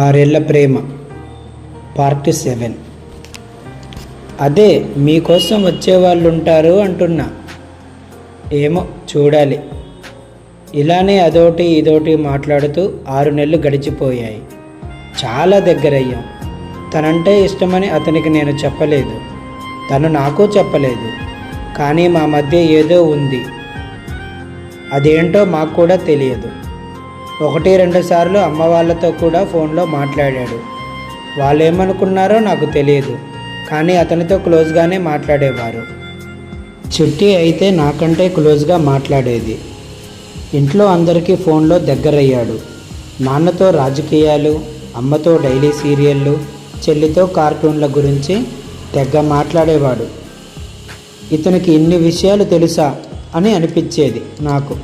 ఆరేళ్ల ప్రేమ పార్ట్ 7. అదే మీకోసం వచ్చేవాళ్ళు ఉంటారు అంటున్నా. ఏమో చూడాలి. ఇలానే అదోటి ఇదోటి మాట్లాడుతూ 6 నెలలు గడిచిపోయాయి. చాలా దగ్గరయ్యాం. తనంటే ఇష్టమని అతనికి నేను చెప్పలేదు, తను నాకు చెప్పలేదు. కానీ మా మధ్య ఏదో ఉంది, అదేంటో మాకు కూడా తెలియదు. 1-2 సార్లు అమ్మ వాళ్ళతో కూడా ఫోన్లో మాట్లాడాడు. వాళ్ళు ఏమనుకున్నారో నాకు తెలియదు, కానీ అతనితో క్లోజ్గానే మాట్లాడేవారు. చిట్టి అయితే నాకంటే క్లోజ్గా మాట్లాడేది. ఇంట్లో అందరికీ ఫోన్లో దగ్గరయ్యాడు. నాన్నతో రాజకీయాలు, అమ్మతో డైలీ సీరియళ్ళు, చెల్లితో కార్టూన్ల గురించి తెగ మాట్లాడేవాడు. ఇతనికి ఇన్ని విషయాలు తెలుసా అని అనిపించేది నాకు.